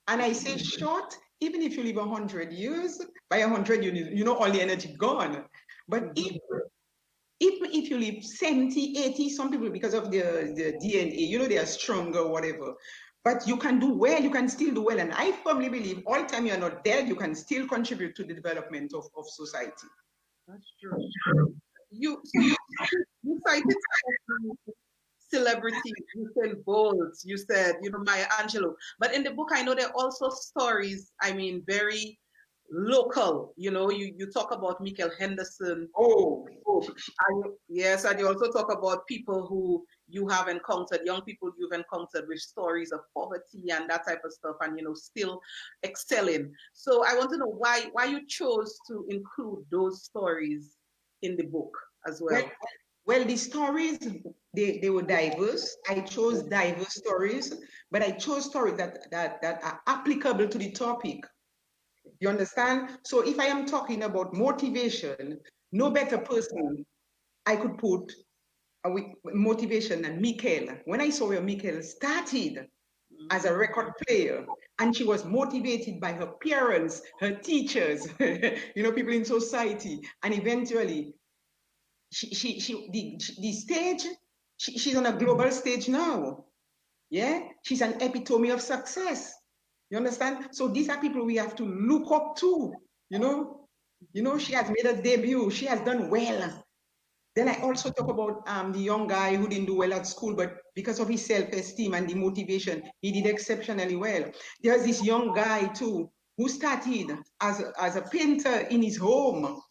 And I say short, even if you live 100 years, by 100, you know all the energy gone. But if you live 70, 80, some people, because of the DNA, you know, they are stronger, whatever. But you can do well, you can still do well. And I firmly believe all the time you're not dead, you can still contribute to the development of society. That's true. You cited celebrities, you said Bolt, you said, Maya Angelou. But in the book, I know there are also stories, I mean, very local. You talk about Michael Henderson. Oh, Yes, and you also talk about people who you have encountered, young people you've encountered with stories of poverty and that type of stuff, and still excelling. So I want to know why you chose to include those stories in the book as well. Well, the stories, they were diverse. I chose diverse stories, but I chose stories that are applicable to the topic. You understand? So if I am talking about motivation, no better person I could put with motivation than Michael. When I saw where Michael started as a record player, and she was motivated by her parents, her teachers, people in society, and eventually the stage, she's on a global stage now. Yeah, she's an epitome of success. You understand? So these are people we have to look up to. She has made a debut. She has done well. Then I also talk about the young guy who didn't do well at school, but because of his self-esteem and the motivation, he did exceptionally well. There's this young guy too who started as a painter in his home.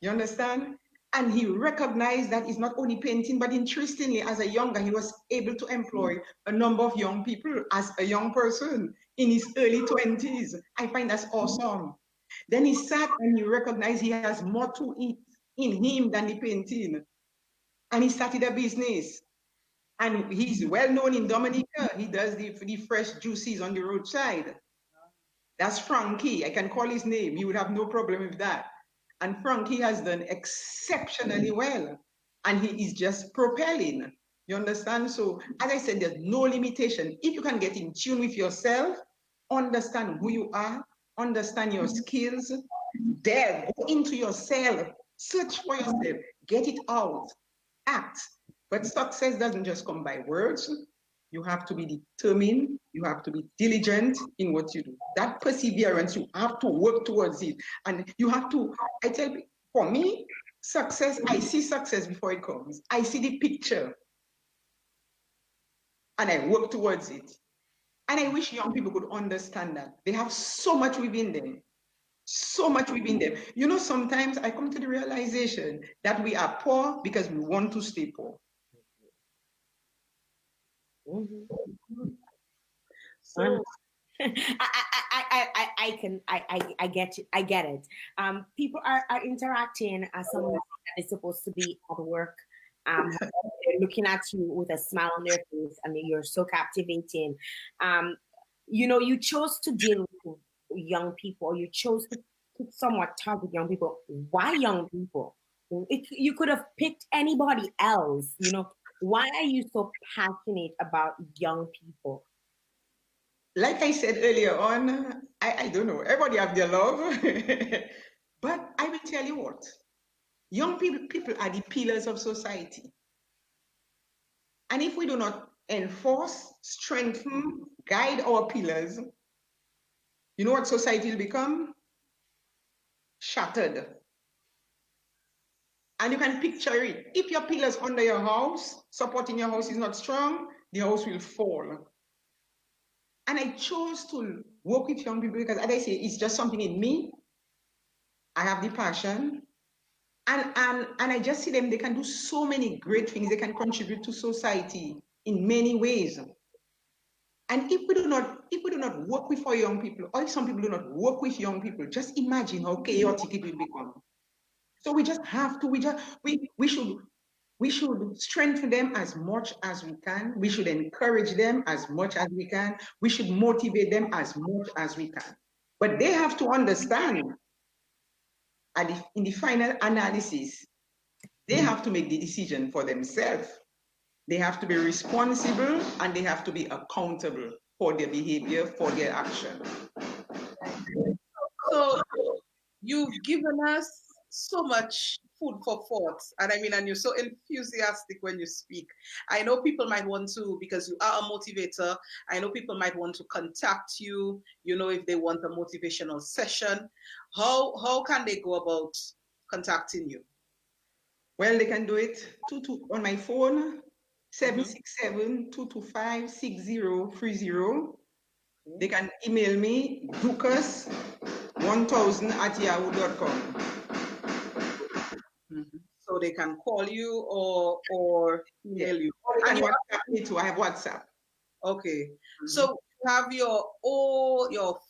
You understand? And he recognized that it's not only painting, but interestingly, as a young guy, he was able to employ a number of young people as a young person in his early 20s. I find that's awesome. Then he sat and he recognized he has more to it in him than the painting. And he started a business. And he's well known in Dominica. He does the fresh juices on the roadside. That's Frankie. I can call his name. He would have no problem with that. And Frankie has done exceptionally well. And he is just propelling. You understand? So, as I said, there's no limitation. If you can get in tune with yourself, understand who you are, understand your skills, delve, go into yourself, search for yourself, get it out, act. But success doesn't just come by words. You have to be determined. You have to be diligent in what you do. That perseverance, you have to work towards it. And you have to, I tell you, for me, success, I see success before it comes. I see the picture and I work towards it. And I wish young people could understand that. They have so much within them. So much within them. Sometimes I come to the realization that we are poor because we want to stay poor. So I get it. I get it. People are interacting as someone that is supposed to be at work. They're looking at you with a smile on their face. I mean, you're so captivating. You chose to deal with young people. You chose to somewhat target young people. Why young people? You could have picked anybody else. Why are you so passionate about young people? Like I said earlier on, I don't know, everybody have their love. But I will tell you what, young people are the pillars of society. And if we do not enforce, strengthen, guide our pillars, you know what society will become? Shattered. And you can picture it. If your pillars under your house, supporting your house is not strong, the house will fall. And I chose to work with young people because, as I say, it's just something in me. I have the passion. And I just see them, they can do so many great things. They can contribute to society in many ways. And if we do not work with our young people, or if some people do not work with young people, just imagine how chaotic it will become. So we just have to, we should strengthen them as much as we can. We should encourage them as much as we can. We should motivate them as much as we can. But they have to understand, in the final analysis, they have to make the decision for themselves. They have to be responsible and they have to be accountable for their behavior, for their action. So you've given us so much food for thought. And I mean, and you're so enthusiastic when you speak. I know people might want to, because you are a motivator, I know people might want to contact you, if they want a motivational session. How can they go about contacting you? Well, they can do it on my phone, 767-225-6030. They can email me, ducas1000@yahoo.com. So they can call you or email you. And WhatsApp me too. I have WhatsApp. Okay. So you have your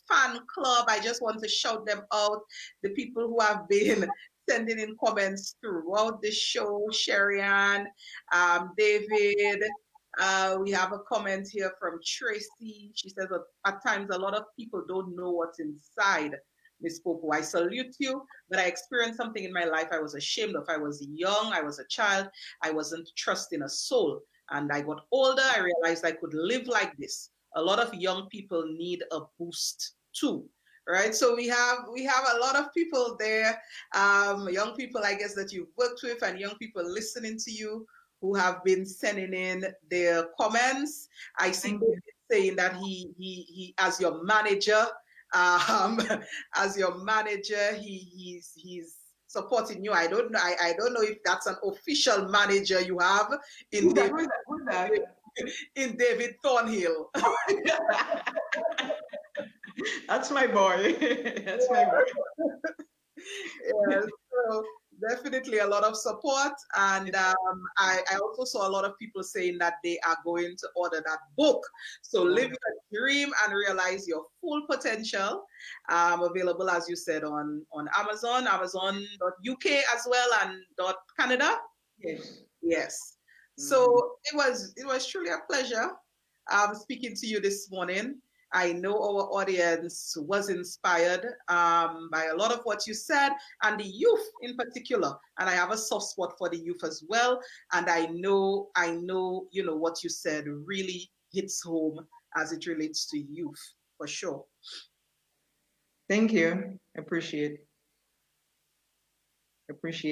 fan club. I just want to shout them out. The people who have been sending in comments throughout the show, Sherry-Ann, David. We have a comment here from Tracy. She says that at times a lot of people don't know what's inside. Miss Popo, I salute you, but I experienced something in my life I was ashamed of. I was young, I was a child, I wasn't trusting a soul. And I got older, I realized I could live like this. A lot of young people need a boost too, right? So we have a lot of people there, young people, I guess, that you've worked with, and young people listening to you who have been sending in their comments. I see David saying that he as your manager, he's supporting you. I don't know. I don't know if that's an official manager you have in David Thornhill. That's my boy. That's my boy. Yeah, so definitely a lot of support, and I also saw a lot of people saying that they are going to order that book. So live your dream and realize your full potential. Available, as you said, on Amazon, Amazon.uk as well, and .Canada. Yes. So it was truly a pleasure speaking to you this morning. I know our audience was inspired by a lot of what you said, and the youth in particular. And I have a soft spot for the youth as well. And I know, what you said really hits home as it relates to youth, for sure. Thank you. Appreciate.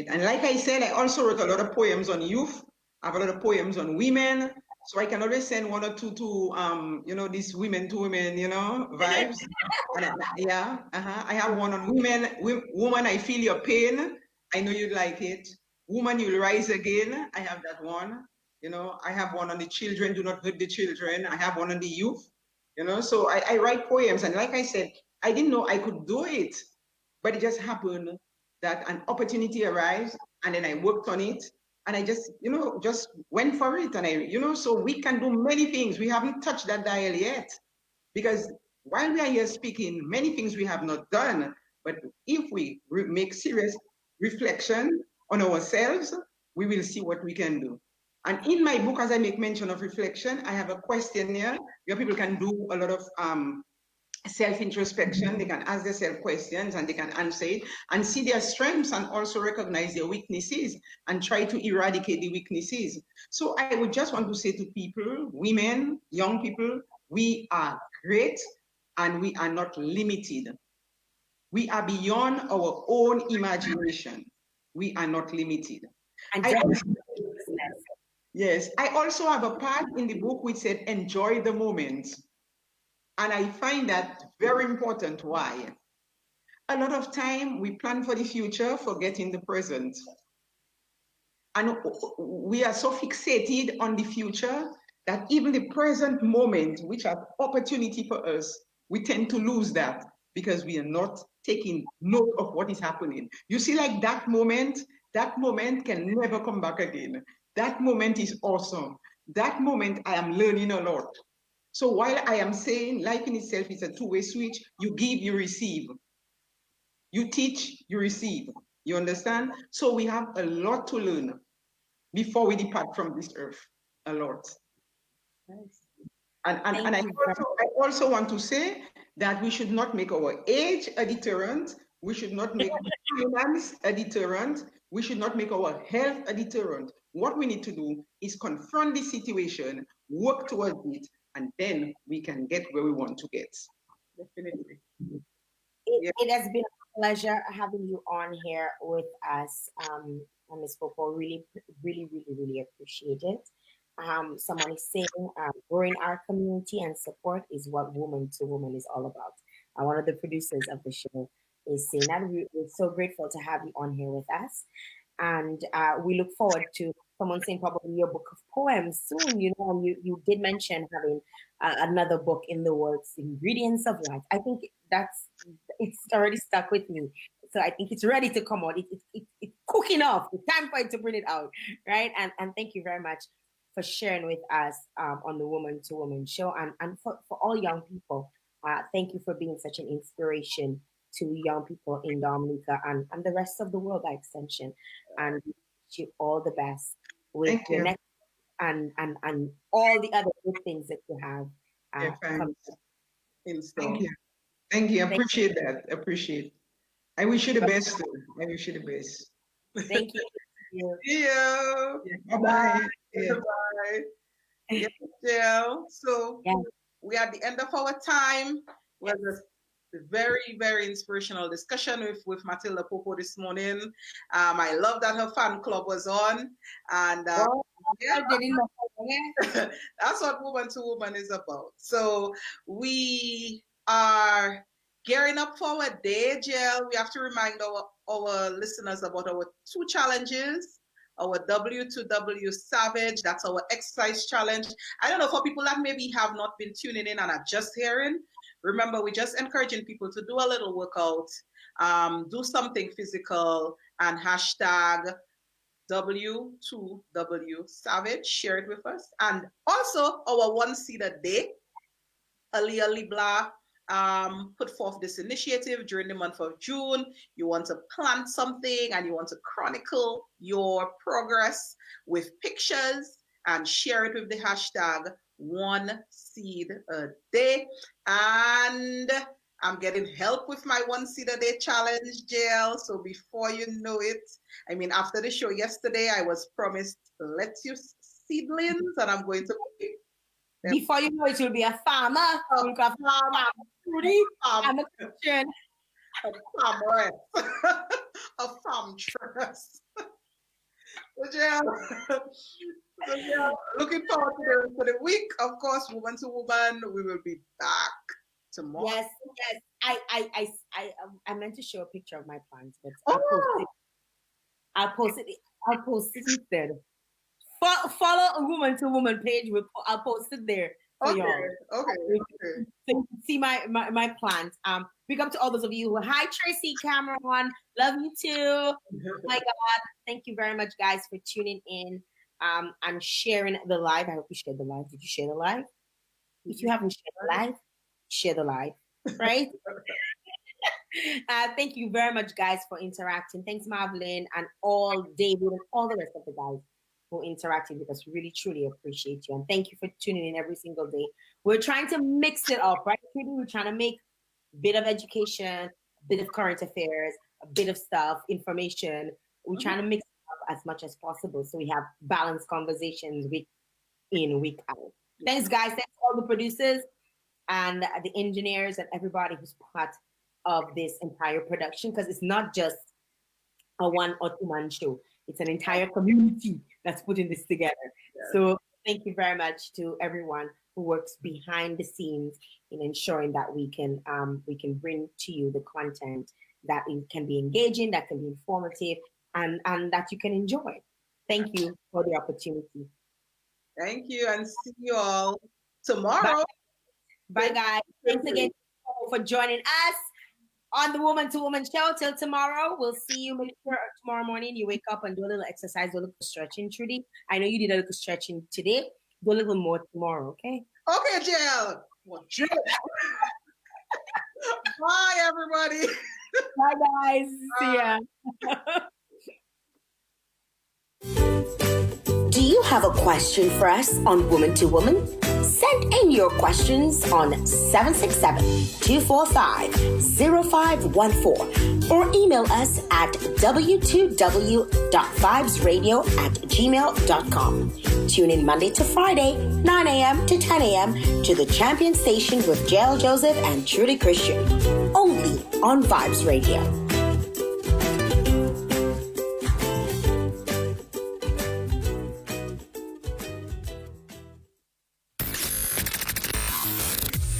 And like I said, I also wrote a lot of poems on youth. I have a lot of poems on women. So I can always send one or two to, these Women2Women, vibes. I have one on women. Woman, I feel your pain. I know you'd like it. Woman, you'll rise again. I have that one. I have one on the children. Do not hurt the children. I have one on the youth. So I write poems. And like I said, I didn't know I could do it, but it just happened that an opportunity arrived, and then I worked on it. And I just went for it. And so we can do many things. We haven't touched that dial yet, because while we are here speaking, many things we have not done. But if we make serious reflection on ourselves, we will see what we can do. And in my book, as I make mention of reflection, I have a questionnaire where people can do a lot of self-introspection. They can ask themselves questions and they can answer it and see their strengths and also recognize their weaknesses and try to eradicate the weaknesses. So I would just want to say to people, women, young people, we are great and we are not limited. We are beyond our own imagination. We are not limited. Yes, I also have a part in the book which said, enjoy the moment. And I find that very important. Why? A lot of time we plan for the future, forgetting the present. And we are so fixated on the future that even the present moment, which has opportunity for us, we tend to lose that because we are not taking note of what is happening. You see, like that moment can never come back again. That moment is awesome. That moment, I am learning a lot. So while I am saying life in itself is a two-way switch, you give, you receive. You teach, you receive. You understand? So we have a lot to learn before we depart from this earth. A lot. Nice. And I also want to say that we should not make our age a deterrent. We should not make finance a deterrent. We should not make our health a deterrent. What we need to do is confront the situation, work towards it, and then we can get where we want to get. Definitely. It has been a pleasure having you on here with us, Ms. Popo. Really, really, really, really appreciate it. Someone is saying growing our community and support is what Woman2Woman is all about. One of the producers of the show is saying that we're so grateful to have you on here with us. And we look forward to someone saying probably your book of poems soon. You know, you did mention having another book in the works, Ingredients of Life. I think it's already stuck with me. So I think it's ready to come out. It's cooking off. It's time for it to bring it out, right? And thank you very much for sharing with us on the Woman2Woman show. And for all young people, thank you for being such an inspiration to young people in Dominica and the rest of the world by extension. And we wish you all the best with your next and all the other good things that you have. Thank you. Thank you. I appreciate that. I wish you the best too. I wish you the best. Thank you. See you. Bye-bye. Bye. Yes, Jael. So we are at the end of our time. Well, a very, very inspirational discussion with Matilda Popo this morning. I love that her fan club was on. And that's what Woman2Woman is about. So we are gearing up for our day, Jael. We have to remind our listeners about our 2 challenges. Our W2W Savage, that's our exercise challenge. I don't know, for people that maybe have not been tuning in and are just hearing, remember, we're just encouraging people to do a little workout, do something physical, and hashtag W2W Savage, share it with us. And also our 1 seed a day, Ali Blah, put forth this initiative during the month of June. You want to plant something and you want to chronicle your progress with pictures and share it with the hashtag 1 seed a day. And I'm getting help with my 1 seed a day challenge, Jael. So before you know it, I mean, after the show yesterday, I was promised lettuce seedlings, and I'm going to before you know it, you'll be a farmer. I'm a Christian. A farmeress. A farmtress. So yeah, looking forward to the week. Of course, Woman2Woman, we will be back tomorrow. Yes. I meant to show a picture of my plants, but I'll post it instead. Follow a Woman2Woman page. I'll post it there for y'all. Okay. So you can see my plants. Big up to all those of you hi Tracy Cameron, love you too. Oh my God, thank you very much, guys, for tuning in and sharing the live. I hope you shared the live. Did you share the live? If you haven't shared the live, share the live, right? Thank you very much, guys, for interacting. Thanks, Marvelyn, and all David and all the rest of the guys who interacted with us. Really, truly appreciate you. And thank you for tuning in every single day. We're trying to mix it up, right? We're trying to make a bit of education, a bit of current affairs, a bit of stuff, information. We're trying to mix it up as much as possible so we have balanced conversations week in, week out. Thanks, guys. Thanks to all the producers and the engineers and everybody who's part of this entire production, because it's not just a 1 or 2 man show. It's an entire community that's putting this together. Yeah. So thank you very much to everyone who works behind the scenes in ensuring that we can bring to you the content that can be engaging, that can be informative, and that you can enjoy. Thank you for the opportunity. Thank you, and see you all tomorrow. Bye guys. Thanks again for joining us on the Woman2Woman show. Till tomorrow, we'll see you. Make sure tomorrow morning you wake up and do a little exercise, do a little stretching, Trudy. I know you did a little stretching today. Do a little more tomorrow, okay? Okay, Jael. Well, bye, everybody. Bye, guys. See ya. Do you have a question for us on Woman2Woman? Send in your questions on 767-245-0514 or email us at w2w.vibesradio@gmail.com. Tune in Monday to Friday, 9 a.m. to 10 a.m. to the Champion Station with Jael Joseph and Trudy Christian, only on Vibes Radio.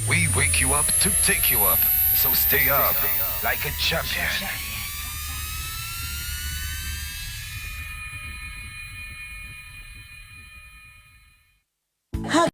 We wake you up to take you up. So stay up like a champion.